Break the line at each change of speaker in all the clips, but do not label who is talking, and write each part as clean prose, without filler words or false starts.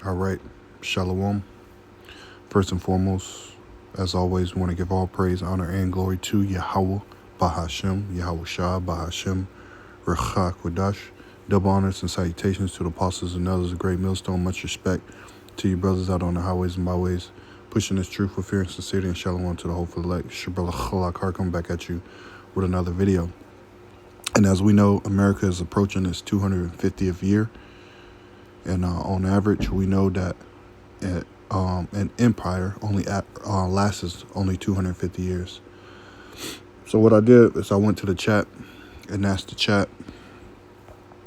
All right, Shalom. First and foremost, as always, we want to give all praise, honor, and glory to Yahweh, Bahashem, Yahweh Shah, Bahashem, Rechak Wadash. Double honors and salutations to the apostles and others of Great Millstone. Much respect to you brothers out on the highways and byways, pushing this truth with fear and sincerity, and Shalom to the hopeful elect. Shabbat Chalak Har coming back at you with another video. And as we know, America is approaching its 250th year. And on average, we know that an empire only lasts only 250 years. So what I did is I went to the chat and asked the chat,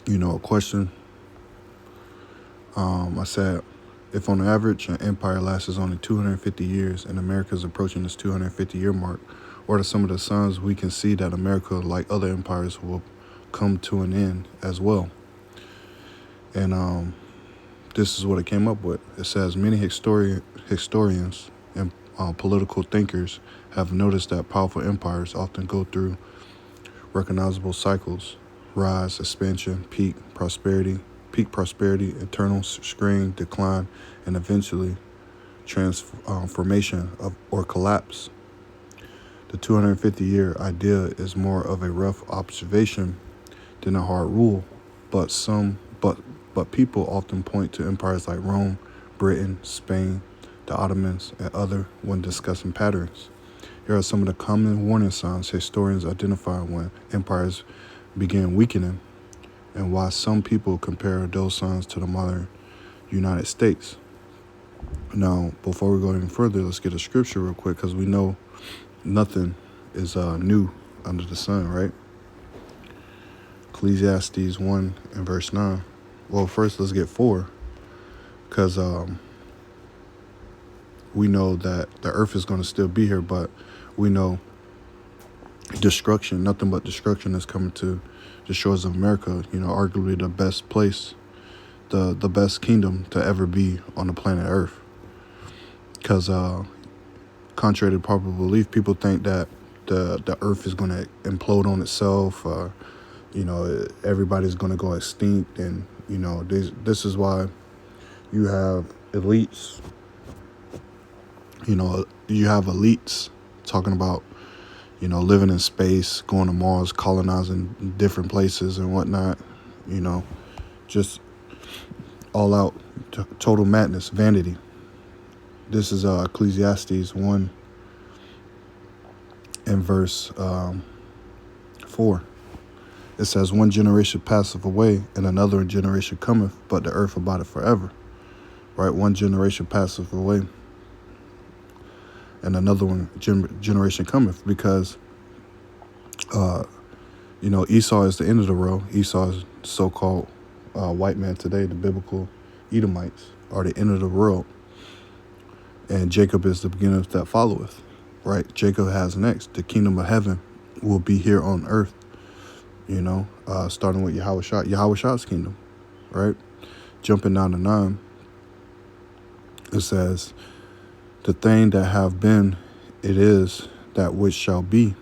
a question. I said, if on average an empire lasts only 250 years and America is approaching this 250-year mark, what are some of the signs we can see that America, like other empires, will come to an end as well? And this is what it came up with. It says many historians and political thinkers have noticed that powerful empires often go through recognizable cycles: rise, expansion, peak prosperity, internal strain, decline, and eventually transformation or collapse. The 250-year idea is more of a rough observation than a hard rule, but people often point to empires like Rome, Britain, Spain, the Ottomans, and other when discussing patterns. Here are some of the common warning signs historians identify when empires begin weakening, and why some people compare those signs to the modern United States. Now, before we go any further, let's get a scripture real quick, because we know nothing is new under the sun, right? Ecclesiastes 1 and verse 9. Well, first let's get 4, because we know that the earth is going to still be here, but we know destruction, nothing but destruction is coming to the shores of America, arguably the best place, the best kingdom to ever be on the planet Earth. Because contrary to popular belief, people think that the earth is going to implode on itself, everybody's going to go extinct, and this is why you have elites, talking about living in space, going to Mars, colonizing different places and whatnot, just all out total madness, vanity. This is Ecclesiastes 1 and verse 4. It says, one generation passeth away, and another generation cometh, but the earth abideth forever. Right? One generation passeth away, and another generation cometh, because Esau is the end of the road. Esau is so-called white man today. The biblical Edomites are the end of the world, and Jacob is the beginning that followeth. Right? Jacob has next. The kingdom of heaven will be here on earth. Starting with Yahweh Shah's kingdom, right? Jumping down to 9, it says, the thing that have been, it is that which shall be,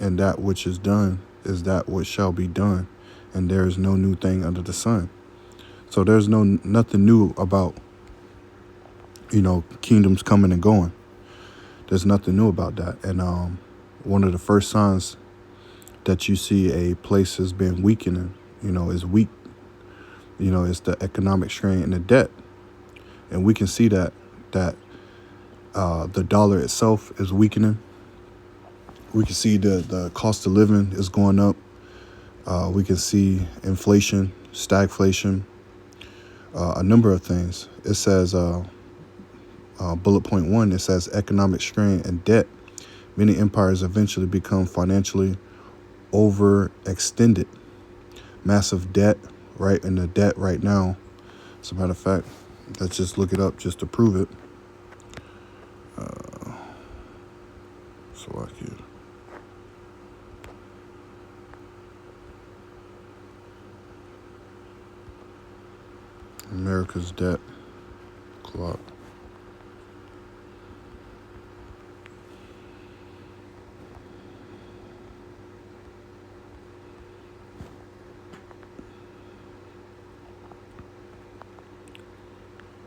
and that which is done is that which shall be done, and there is no new thing under the sun. So there's nothing new about, kingdoms coming and going. There's nothing new about that. And one of the first signs that you see a place has been weakening, is weak, is the economic strain and the debt. And we can see that the dollar itself is weakening. We can see the cost of living is going up. We can see inflation, stagflation, a number of things. It says, bullet point 1, it says economic strain and debt. Many empires eventually become financially overextended. Massive debt, right? And the debt right now, as a matter of fact, let's just look it up just to prove it. America's debt clock.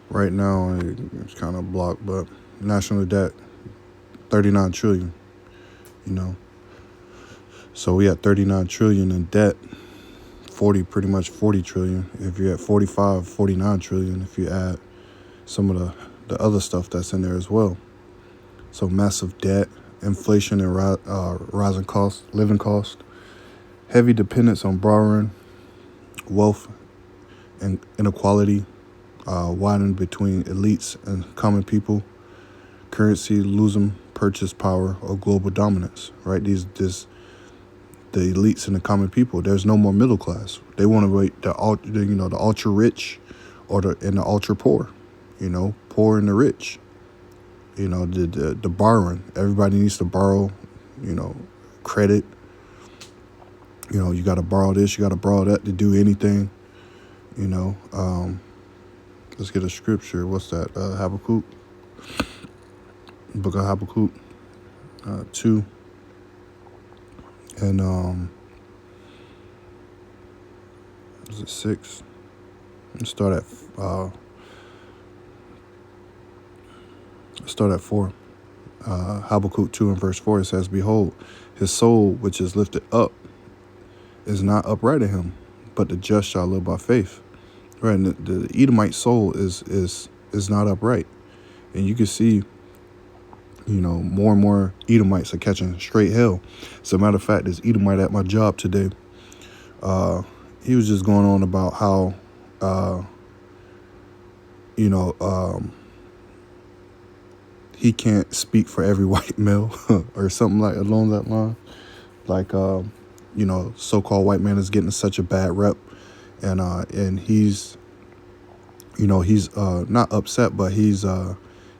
Right now, it's kind of blocked, but national debt, 39 trillion, you know. So we at 39 trillion in debt, pretty much 40 trillion. If you're at 45, 49 trillion, if you add some of the other stuff that's in there as well. So massive debt, inflation and rising costs, living costs, heavy dependence on borrowing, wealth and inequality, widening between elites and common people, currency losing purchase power or global dominance, right? The elites and the common people. There's no more middle class. They want to rate the ultra rich or the ultra poor, poor and the rich. The borrowing. Everybody needs to borrow, credit. You got to borrow this, you got to borrow that to do anything. Let's get a scripture. What's that? Habakkuk. Book of Habakkuk 2. And is it 6? Let's start at 4. Habakkuk 2 and verse 4, it says, "Behold, his soul which is lifted up is not upright in him, but the just shall live by faith." Right, and the Edomite soul is not upright, and you can see, more and more Edomites are catching straight hell. As a matter of fact, this Edomite at my job today, he was just going on about how, he can't speak for every white male or something like along that line. Like, so-called white man is getting such a bad rep, and he's not upset, but he's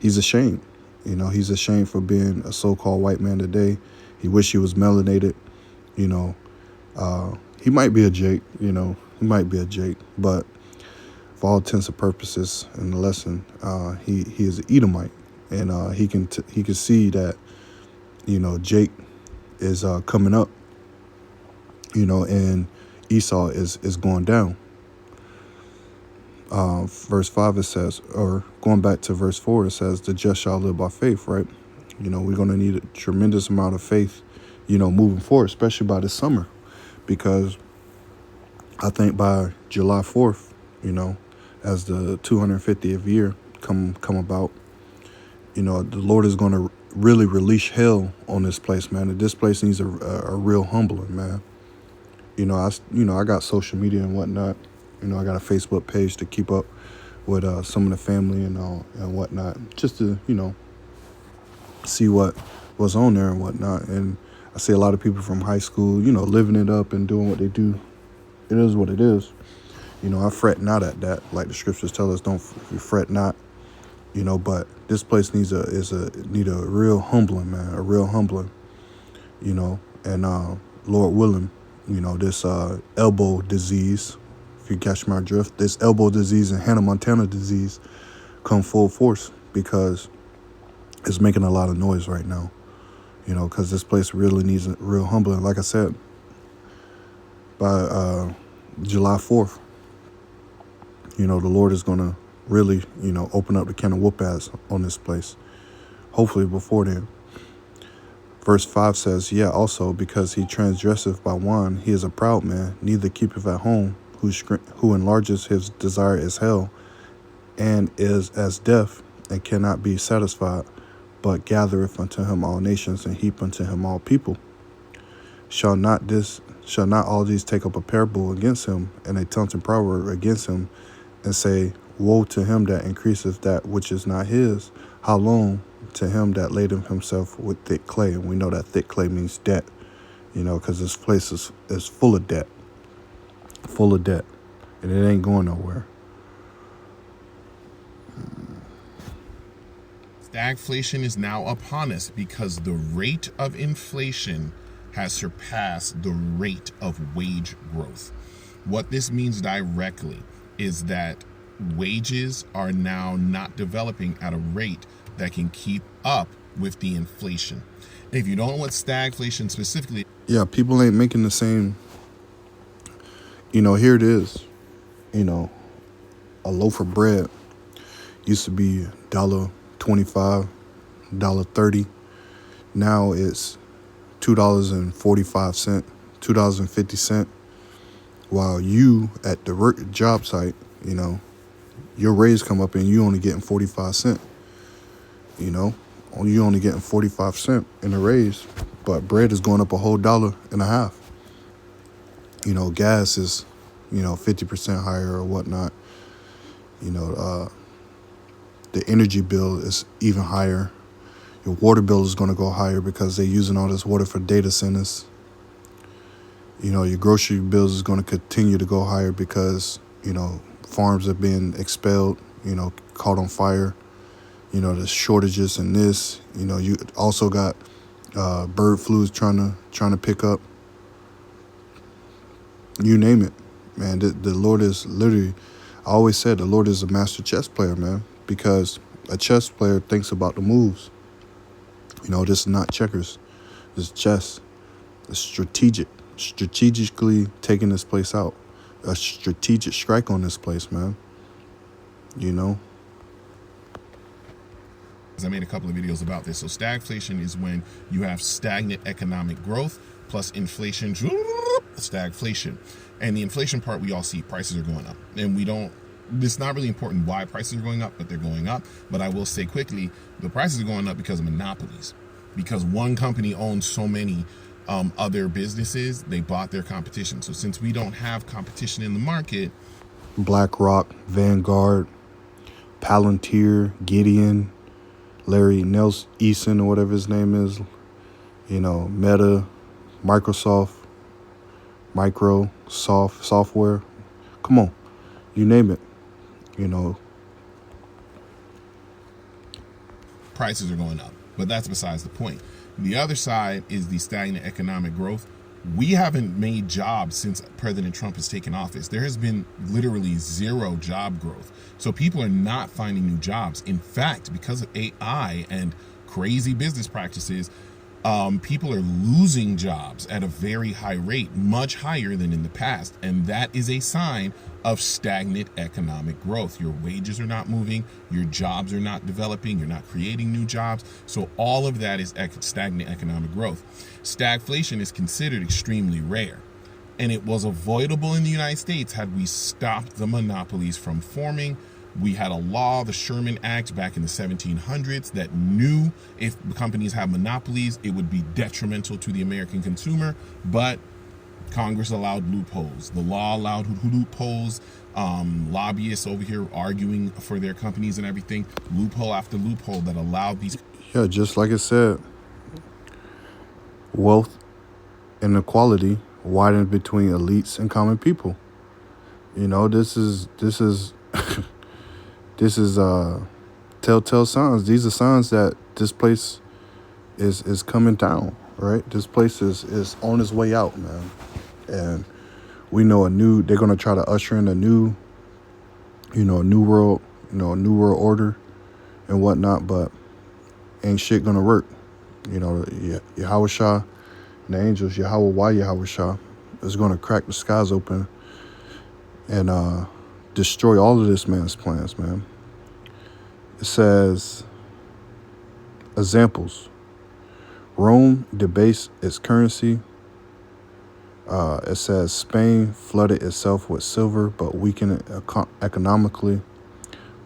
ashamed. He's ashamed for being a so-called white man today. He wish he was melanated. He might be a Jake. But for all intents and purposes in the lesson, he is an Edomite, and he can see that Jake is coming up, and Esau is going down. Verse 5 it says, or going back to verse 4, it says, "The just shall live by faith," right? We're going to need a tremendous amount of faith, moving forward, especially by this summer, because I think by July 4th, as the 250th year come about, the Lord is going to really release hell on this place, man. And this place needs a real humbling, man. I got social media and whatnot. I got a Facebook page to keep up with some of the family and whatnot, just to see what's on there and whatnot. And I see a lot of people from high school, living it up and doing what they do. It is what it is. I fret not at that, like the scriptures tell us, don't fret not. But this place needs a real humbling, man, a real humbling. And Lord willing, this elbow disease, if you catch my drift, this elbow disease and Hannah Montana disease come full force, because it's making a lot of noise right now. Because this place really needs a real humbling. Like I said, by July 4th, the Lord is going to really, open up the can of whoop-ass on this place. Hopefully before then. Verse 5 says, "Yeah, also, because he transgresseth by wine, he is a proud man, neither keepeth at home, who enlarges his desire is hell, and is as death, and cannot be satisfied, but gathereth unto him all nations, and heap unto him all people. Shall not all these take up a parable against him, and a taunting proverb against him, and say, Woe to him that increaseth that which is not his? How long to him that ladeth himself with thick clay?" And we know that thick clay means debt, because this place is full of debt. Full of debt. And it ain't going nowhere.
Stagflation is now upon us because the rate of inflation has surpassed the rate of wage growth. What this means directly is that wages are now not developing at a rate that can keep up with the inflation. If you don't know what stagflation specifically...
Yeah, people ain't making the same... here it is, a loaf of bread, Used to be $1.25, $1.30. Now it's $2.45, $2.50. While you at the job site, your raise come up and you only getting 45 cents. You only getting 45 cents in a raise, but bread is going up a whole $1.50. Gas is, 50% higher or whatnot. The energy bill is even higher. Your water bill is going to go higher because they're using all this water for data centers. Your grocery bills is going to continue to go higher because, farms are being expelled, caught on fire. There's shortages in this. You also got bird flu trying to pick up. You name it, man. The Lord is literally, I always said the Lord is a master chess player, man, because a chess player thinks about the moves. This is not checkers. This is chess. It's strategically taking this place out. A strategic strike on this place, man.
I made a couple of videos about this. So stagflation is when you have stagnant economic growth plus inflation, stagflation. And the inflation part, we all see prices are going up. And it's not really important why prices are going up, but they're going up. But I will say quickly, the prices are going up because of monopolies. Because one company owns so many other businesses, they bought their competition. So since we don't have competition in the market,
BlackRock, Vanguard, Palantir, Gideon, Larry Eason or whatever his name is, Meta, Microsoft software. Come on, you name it.
Prices are going up. But that's besides the point. The other side is the stagnant economic growth. We haven't made jobs since President Trump has taken office. There has been literally zero job growth. So people are not finding new jobs. In fact, because of AI and crazy business practices, people are losing jobs at a very high rate, much higher than in the past. And that is a sign of stagnant economic growth. Your wages are not moving, your jobs are not developing, you're not creating new jobs. So all of that is stagnant economic growth. Stagflation is considered extremely rare, and it was avoidable in the United States had we stopped the monopolies from forming. We had a law, the Sherman Act, back in the 1700s that knew if companies have monopolies, it would be detrimental to the American consumer, but Congress allowed loopholes. The law allowed loopholes. Lobbyists over here arguing for their companies and everything. Loophole after loophole that allowed these.
Yeah, just like I said, wealth inequality widened between elites and common people. This is telltale signs. These are signs that this place is coming down, right? This place is on its way out, man. And we know they're going to try to usher in a new world order and whatnot, but ain't shit going to work. Yahweh Shah and the angels, Yahweh Shah, is going to crack the skies open and destroy all of this man's plans, man. It says, examples. Rome debased its currency. It says Spain flooded itself with silver, but weakened it economically.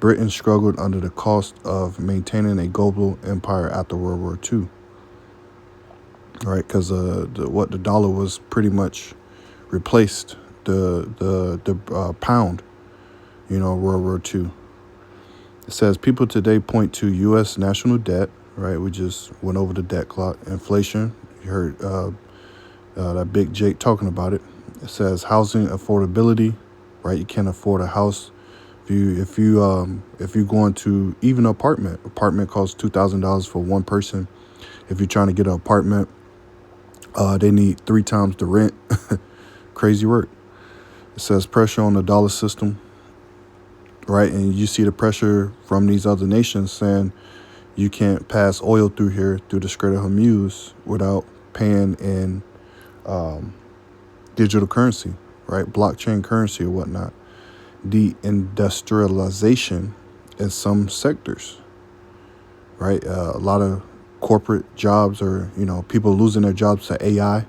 Britain struggled under the cost of maintaining a global empire after World War II. Right, because the dollar was pretty much replaced the pound. World War II. It says people today point to U.S. national debt. Right, we just went over the debt clock. Inflation. You heard that Big Jake talking about it. It says housing affordability. Right, you can't afford a house. If you going to even an apartment costs $2,000 for one person. If you're trying to get an apartment, they need 3 times the rent. Crazy work. It says pressure on the dollar system. Right, and you see the pressure from these other nations saying you can't pass oil through here through the Strait of Hormuz without paying in digital currency, right? Blockchain currency or whatnot. Deindustrialization in some sectors, right? A lot of corporate jobs are, people losing their jobs to AI.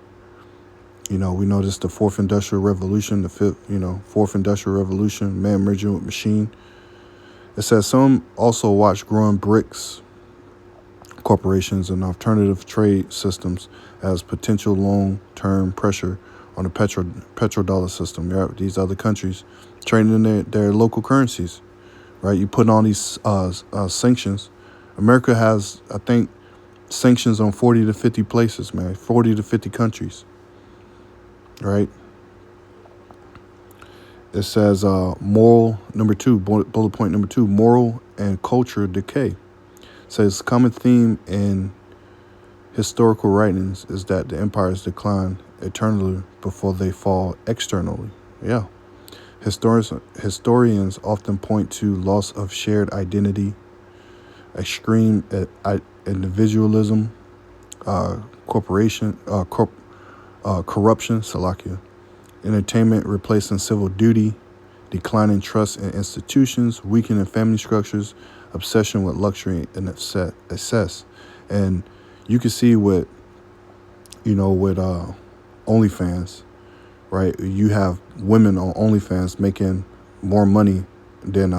We noticed the fourth industrial revolution, fourth industrial revolution, man merging with machine. It says some also watch growing BRICS corporations and alternative trade systems as potential long-term pressure on the petrodollar system. Right? These other countries trading in their local currencies, right? You put on these sanctions. America has, I think, sanctions on 40 to 50 places, man, 40 to 50 countries, right? It says moral number 2, bullet point number 2, moral and culture decay. It says common theme in historical writings is that the empires decline eternally before they fall externally. Yeah. Historians often point to loss of shared identity, extreme individualism, corruption, Salakia, entertainment replacing civil duty, declining trust in institutions, weakening family structures, obsession with luxury and excess. And you can see with OnlyFans, right? You have women on OnlyFans making more money than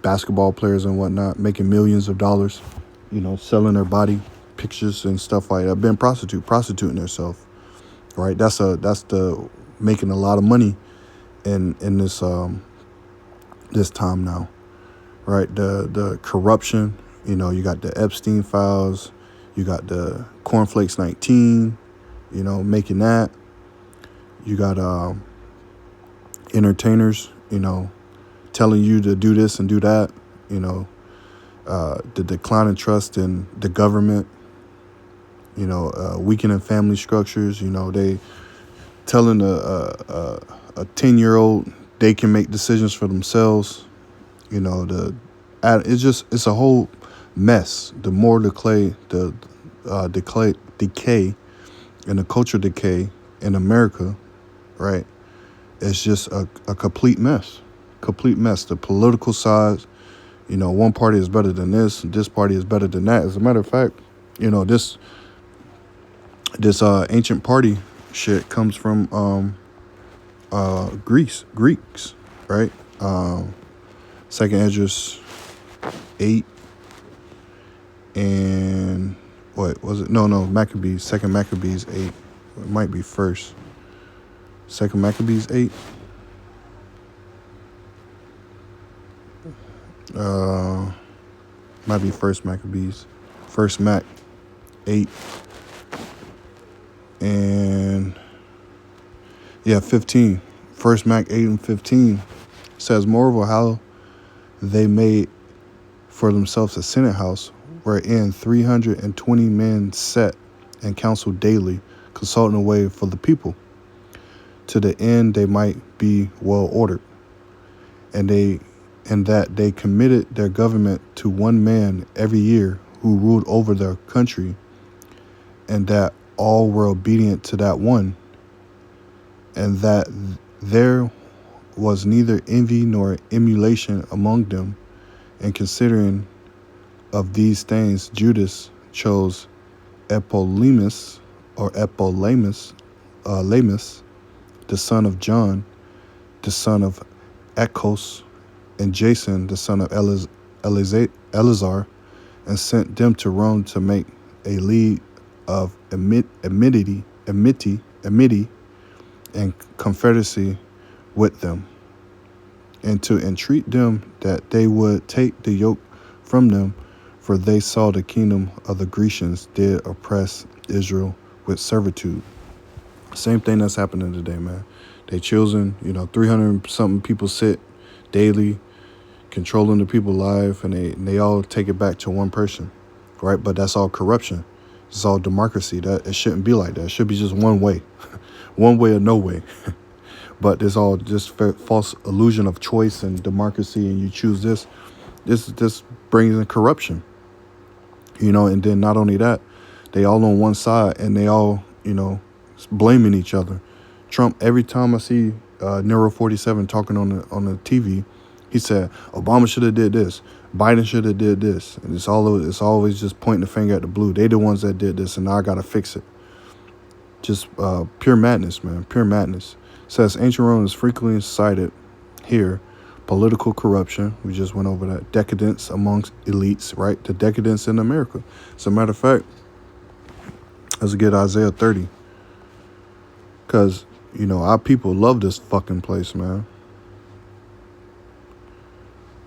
basketball players and whatnot, making millions of dollars, selling their body pictures and stuff like that, being prostituting themselves, right? That's the making a lot of money in this this time now, right? The corruption, you got the Epstein files, you got the Cornflakes 19, making that. You got entertainers, telling you to do this and do that, the declining trust in the government, weakening family structures, they telling a 10-year-old they can make decisions for themselves, it's a whole mess. The more decay and the culture decay in America, right? It's just a complete mess. The political side, one party is better than this party is better than that. As a matter of fact, this ancient party shit comes from Greeks, right? Second Esdras 8 and what was it? No, Maccabees. Second Maccabees 8. It might be first. Second Maccabees 8. Might be first Maccabees. First Mac 8. And 15. First Mac 8 and 15 says, moreover, how they made for themselves a senate house wherein 320 men sat and counseled daily, consulting a way for the people, to the end they might be well ordered, and that they committed their government to one man every year who ruled over their country, and that all were obedient to that one, and that there was neither envy nor emulation among them. And considering of these things, Judas chose Epolamus, the son of John, the son of Echos, and Jason, the son of Eleazar, and sent them to Rome to make a league of amity and confederacy with them, and to entreat them that they would take the yoke from them, for they saw the kingdom of the Grecians did oppress Israel with servitude. Same thing that's happening today, man. They choosing, 300 something people sit daily, controlling the people's life, and they all take it back to one person, right? But that's all corruption. It's all democracy. That it shouldn't be like that. It should be just one way, one way or no way. But there's all just false illusion of choice and democracy, and you choose this. This brings in corruption, and then not only that, they all on one side and they all, blaming each other. Trump, every time I see Nero 47 talking on the TV, He said Obama should have did this, Biden should have did this, and it's always just pointing the finger at the blue. They the ones that did this, and now I gotta fix it. Just pure madness, man, pure madness. It says ancient Rome is frequently cited here. Political corruption, we just went over that. Decadence amongst elites, right? The decadence in America. As a matter of fact, let's get Isaiah 30. Because, you know, our people love this fucking place, man.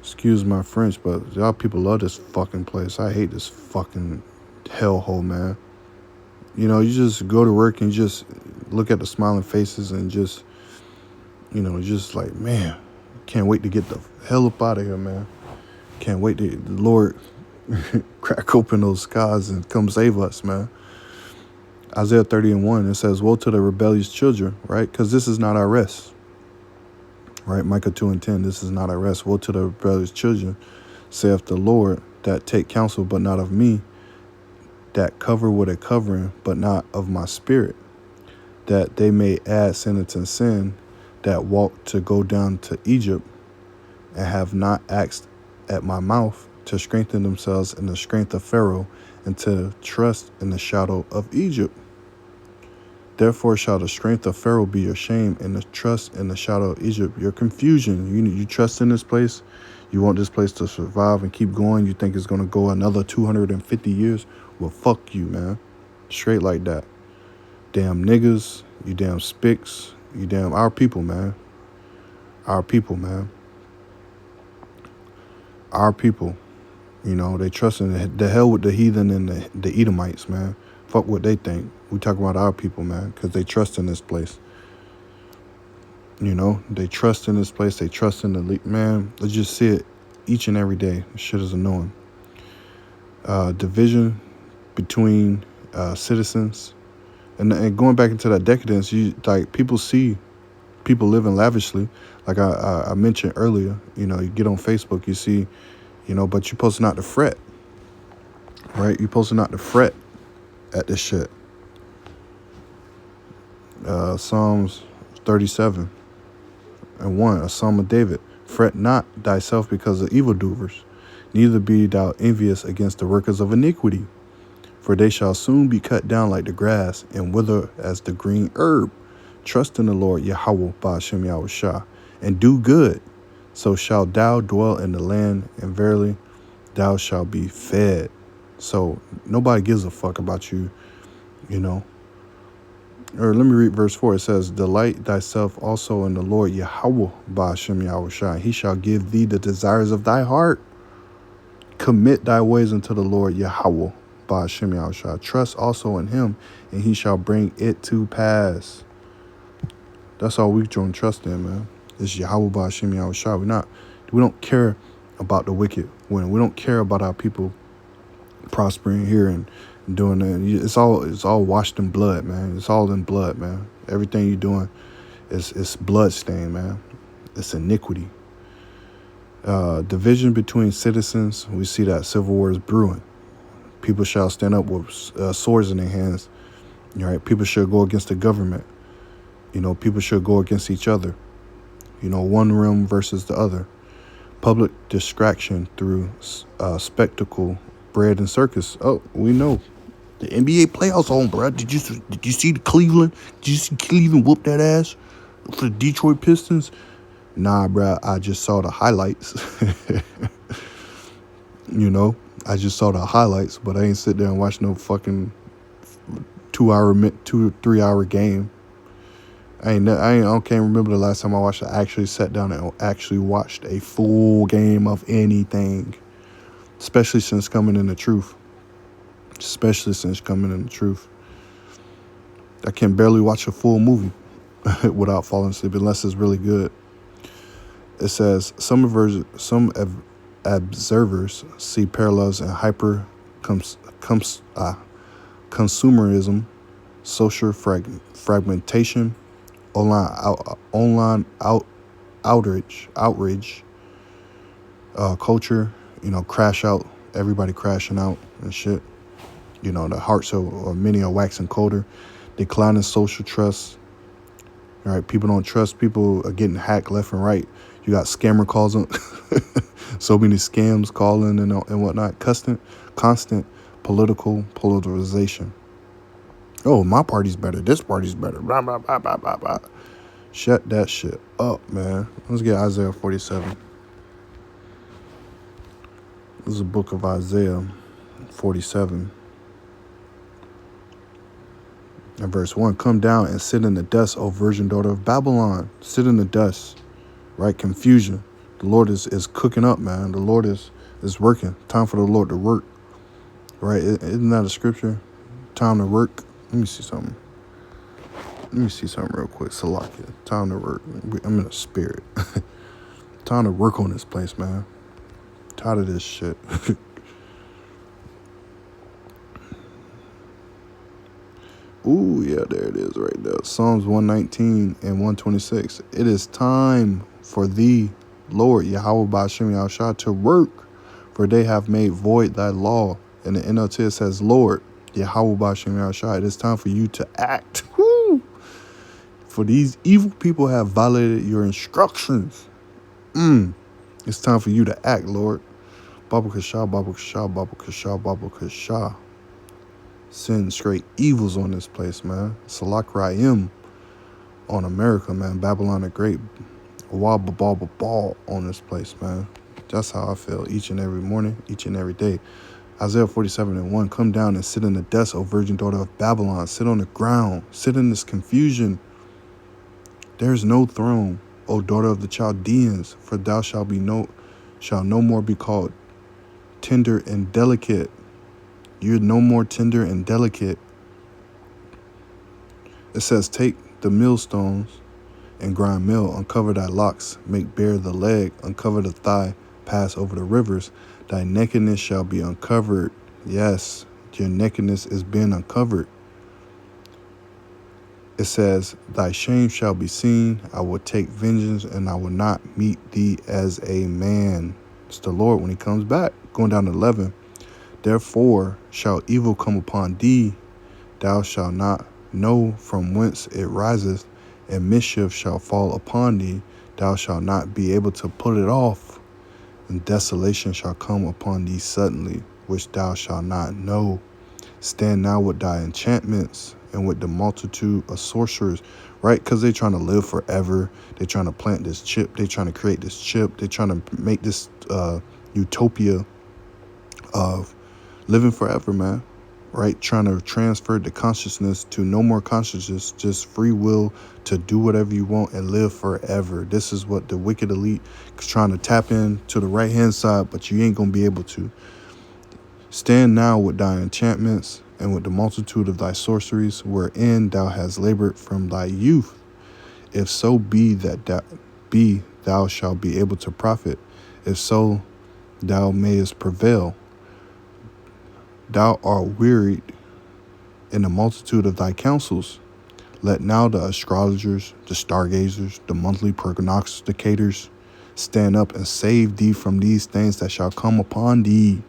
Excuse my French, but y'all people love this fucking place. I hate this fucking hellhole, man. You know, you just go to work and you just look at the smiling faces and just, you know, just like, man, can't wait to get the hell up out of here, man. Can't wait to the Lord crack open those skies and come save us, man. Isaiah 30:1, it says, woe to the rebellious children, right? Because this is not our rest. Right, Micah 2:10, this is not our rest. Woe to the rebellious children, saith the Lord, that take counsel, but not of me, that cover with a covering, but not of my spirit, that they may add sin unto sin, that walk to go down to Egypt, and have not asked at my mouth, to strengthen themselves in the strength of Pharaoh, and to trust in the shadow of Egypt. Therefore shall the strength of Pharaoh be your shame, and the trust in the shadow of Egypt your confusion. You trust in this place. You want this place to survive and keep going. You think it's going to go another 250 years? Well, fuck you, man. Straight like that. Damn niggas. You damn spicks. You damn our people, man. Our people, man. Our people. You know, they trust in the hell with the heathen and the Edomites, man. Fuck what they think. We talk about our people, man, because they trust in this place. You know, they trust in this place. They trust in the man. Let's just see it each and every day. This shit is annoying. Division between citizens, and going back into that decadence. Like people see people living lavishly. Like I mentioned earlier. You know, you get on Facebook, you see, you know, but you're supposed not to fret, right? You're supposed not to fret at this shit. Psalms 37:1, a psalm of David. Fret not thyself because of evildoers, neither be thou envious against the workers of iniquity, for they shall soon be cut down like the grass and wither as the green herb. Trust in the Lord Yahweh Ba'ashem Yahushua, and do good, so shalt thou dwell in the land, and verily thou shalt be fed. So nobody gives a fuck about you, you know. Or let me read verse 4. It says, delight thyself also in the Lord Yahweh Ba'ashem Yahushua. He shall give thee the desires of thy heart. Commit thy ways unto the Lord Yahweh Ba'ashem Yahushua. Trust also in him, and he shall bring it to pass. That's all we've drawn trust in, man. It's Yahweh Ba'ashem Yahushua. We don't care about the wicked when we don't care about our people prospering here and doing that. It's all washed in blood, man. It's all in blood, man. Everything you're doing is blood stained, man. It's iniquity. Division between citizens. We see that civil war is brewing. People shall stand up with swords in their hands. All right. People should go against the government. You know, people should go against each other. You know, one realm versus the other. Public distraction through spectacle, bread, and circus. Oh, we know. The NBA playoffs on, bro. Did you see the Cleveland? Did you see Cleveland whoop that ass for the Detroit Pistons? Nah, bro. I just saw the highlights. You know, I just saw the highlights, but I ain't sit there and watch no fucking 2 or 3 hour game. I can't remember the last time I actually sat down and actually watched a full game of anything, especially since coming in the truth. I can barely watch a full movie without falling asleep unless it's really good. It says some observers see parallels in hyper consumerism, social fragmentation, online outrage, culture. You know, crash out. Everybody crashing out and shit. You know, the hearts of many are waxing colder. Declining social trust. All right, people don't trust. People are getting hacked left and right. You got scammer calls on So many scams calling and whatnot. Constant political polarization. Oh, my party's better. This party's better. Blah, blah, blah, blah, blah, blah. Shut that shit up, man. Let's get Isaiah 47. This is the book of Isaiah 47. And verse 1, come down and sit in the dust, O virgin daughter of Babylon. Sit in the dust, right? Confusion. The Lord is cooking up, man. The Lord is working. Time for the Lord to work, right? Isn't that a scripture? Time to work. Let me see something. Real quick. Salakia. Time to work. I'm in a spirit. Time to work on this place, man. Tired of this shit. Ooh, yeah, there it is right there. Psalms 119 and 126. It is time for thee, Lord, Yahweh Ba'ashem Yahushua, to work, for they have made void thy law. And the NLT it says, Lord, Yahweh Ba'ashem Yahushua, it is time for you to act. Woo! For these evil people have violated your instructions. It's time for you to act, Lord. Babu Kasha, Babu Kasha, Babu Kasha, Babu Kasha. Send straight evils on this place, man. Salak Ra'im on America, man. Babylon the Great. Ball on this place, man. That's how I feel each and every morning, each and every day. Isaiah 47 and 1. Come down and sit in the dust, O virgin daughter of Babylon. Sit on the ground. Sit in this confusion. There is no throne, O daughter of the Chaldeans, for thou shalt no more be called tender and delicate. You're no more tender and delicate. It says, take the millstones and grind meal, uncover thy locks, make bare the leg, uncover the thigh, pass over the rivers. Thy nakedness shall be uncovered. Yes, your nakedness is being uncovered. It says, thy shame shall be seen. I will take vengeance, and I will not meet thee as a man. It's the Lord when he comes back. Going down to 11. Therefore shall evil come upon thee, thou shalt not know from whence it riseth, and mischief shall fall upon thee, thou shalt not be able to put it off, and desolation shall come upon thee suddenly, which thou shalt not know. Stand now with thy enchantments and with the multitude of sorcerers, right? Because they're trying to live forever. They're trying to plant this chip. They're trying to create this chip. They're trying to make this utopia of living forever, man, right? Trying to transfer the consciousness to no more consciousness, just free will to do whatever you want and live forever. This is what the wicked elite is trying to tap in to the right-hand side, but you ain't going to be able to. Stand now with thy enchantments and with the multitude of thy sorceries, wherein thou hast labored from thy youth. If so be that thou shalt be able to profit. If so, thou mayest prevail. Thou art wearied in the multitude of thy counsels. Let now the astrologers, the stargazers, the monthly prognosticators stand up and save thee from these things that shall come upon thee.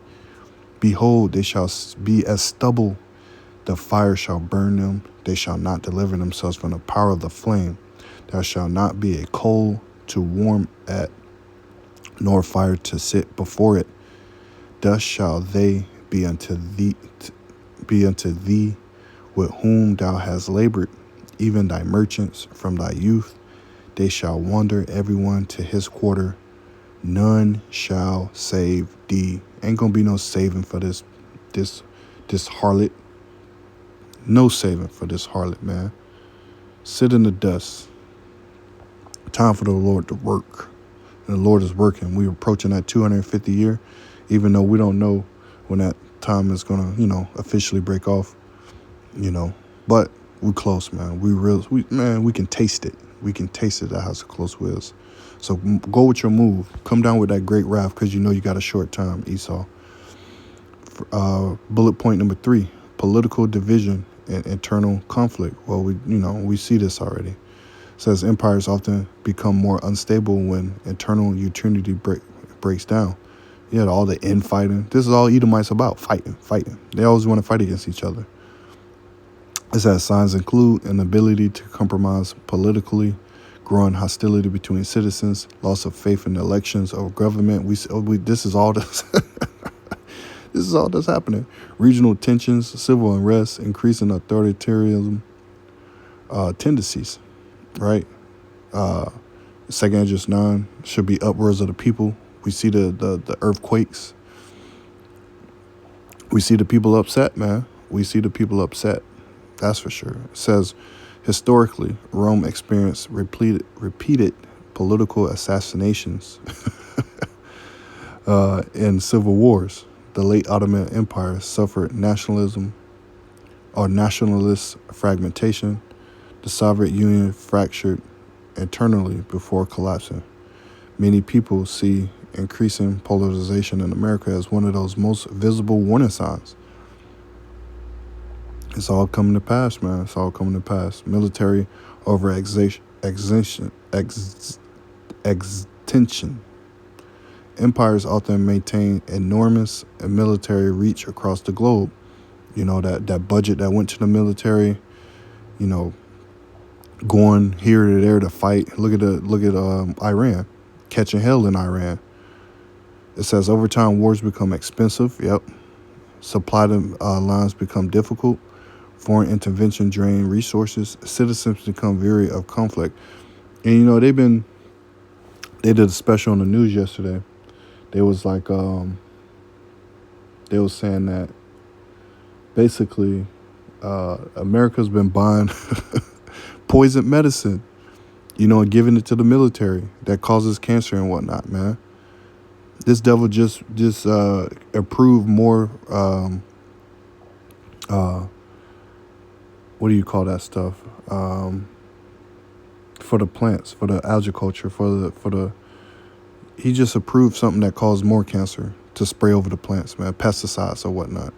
Behold, they shall be as stubble. The fire shall burn them. They shall not deliver themselves from the power of the flame. There shall not be a coal to warm at, nor fire to sit before it. Thus shall they be unto thee with whom thou hast labored, even thy merchants from thy youth. They shall wander everyone to his quarter. None shall save thee. Ain't gonna be no saving for this harlot. No saving for this harlot, man. Sit in the dust. Time for the Lord to work. And the Lord is working. We're approaching that 250 year, even though we don't know when that time is gonna, officially break off, But we're close, man. We can taste it. We can taste it. That's how close we is. So go with your move. Come down with that great wrath, because you got a short time, Esau. Bullet point number 3: political division and internal conflict. Well, we see this already. It says empires often become more unstable when internal unity breaks down. You had all the infighting. This is all Edomites about: fighting. They always want to fight against each other. It says signs include an ability to compromise politically, growing hostility between citizens, loss of faith in elections or government. This is all this. This is all that's happening. Regional tensions, civil unrest, increasing authoritarianism tendencies, right? Second Address 9 should be upwards of the people. We see the earthquakes. We see the people upset, man. We see the people upset. That's for sure. It says, historically, Rome experienced repeated political assassinations and civil wars. The late Ottoman Empire suffered nationalist fragmentation. The Soviet Union fractured internally before collapsing. Many people see increasing polarization in America as one of those most visible warning signs. It's all coming to pass, man. It's all coming to pass. Military over extension. Empires often maintain enormous military reach across the globe. You know, that budget that went to the military, you know, going here to there to fight. Look at Iran, catching hell in Iran. It says over time wars become expensive. Yep. Supply lines become difficult. Foreign intervention drain resources. Citizens become weary of conflict. And you know, they did a special on the news yesterday. They was like, they was saying that basically America's been buying poison medicine, you know, and giving it to the military that causes cancer and whatnot, man. This devil just approved more, what do you call that stuff? For the plants, for the agriculture, he just approved something that caused more cancer to spray over the plants, man, pesticides or whatnot.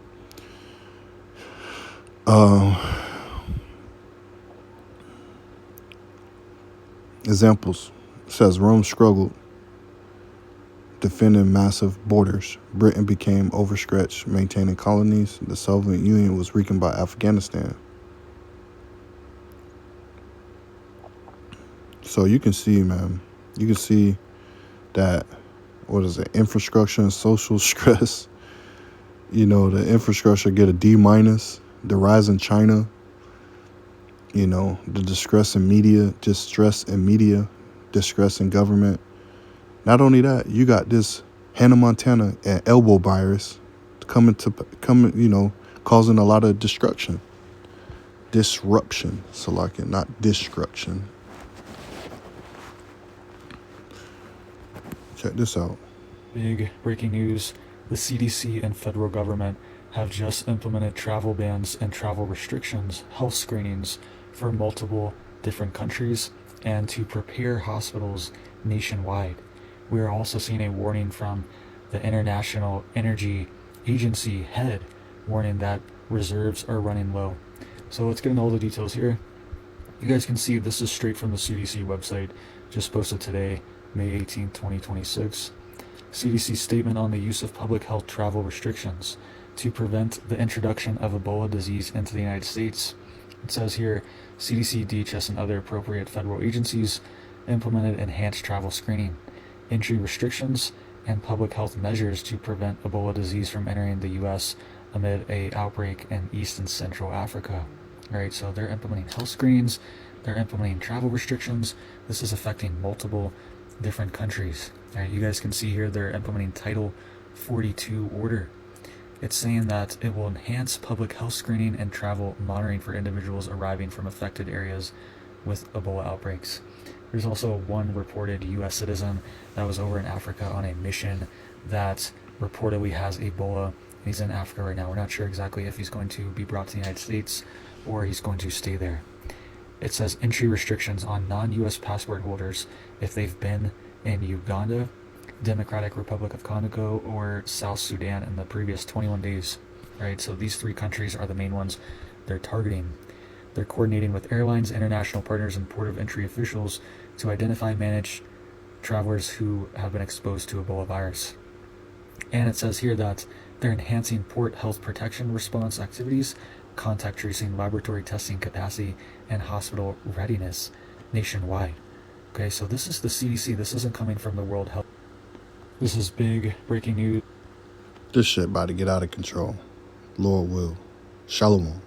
Examples. It says Rome struggled defending massive borders. Britain became overstretched maintaining colonies. The Soviet Union was weakened by Afghanistan. So you can see, man, you can see that, infrastructure and social stress. You know, the infrastructure get a D-. The rise in China, you know, the distress in media, distress in government. Not only that, you got this Hannah Montana and elbow virus coming, you know, causing a lot of disruption. So like it, not destruction. Check this out.
Big breaking news. The CDC and federal government have just implemented travel bans and travel restrictions, health screenings for multiple different countries and to prepare hospitals nationwide. We are also seeing a warning from the International Energy Agency head warning that reserves are running low. So let's get into all the details here. You guys can see this is straight from the CDC website, just posted today, May 18, 2026. CDC statement on the use of public health travel restrictions to prevent the introduction of Ebola disease into the United States. It says here, CDC, DHS, and other appropriate federal agencies implemented enhanced travel screening, entry restrictions, and public health measures to prevent Ebola disease from entering the U.S. amid an outbreak in East and Central Africa. All right, so they're implementing health screens, they're implementing travel restrictions. This is affecting multiple different countries. All right, you guys can see here they're implementing Title 42 order. It's saying that it will enhance public health screening and travel monitoring for individuals arriving from affected areas with Ebola outbreaks. There's also one reported U.S. citizen that was over in Africa on a mission that reportedly has Ebola. He's in Africa right now. We're not sure exactly if he's going to be brought to the United States or he's going to stay there. It says entry restrictions on non-U.S. passport holders if they've been in Uganda, Democratic Republic of Congo, or South Sudan in the previous 21 days. Right, so these three countries are the main ones they're targeting. They're coordinating with airlines, international partners, and port of entry officials to identify and manage travelers who have been exposed to Ebola virus. And it says here that they're enhancing port health protection response activities, contact tracing, laboratory testing capacity, and hospital readiness nationwide. Okay, so this is the CDC. This isn't coming from the World Health. This is big breaking news.
This shit about to get out of control. Lord will. Shalom.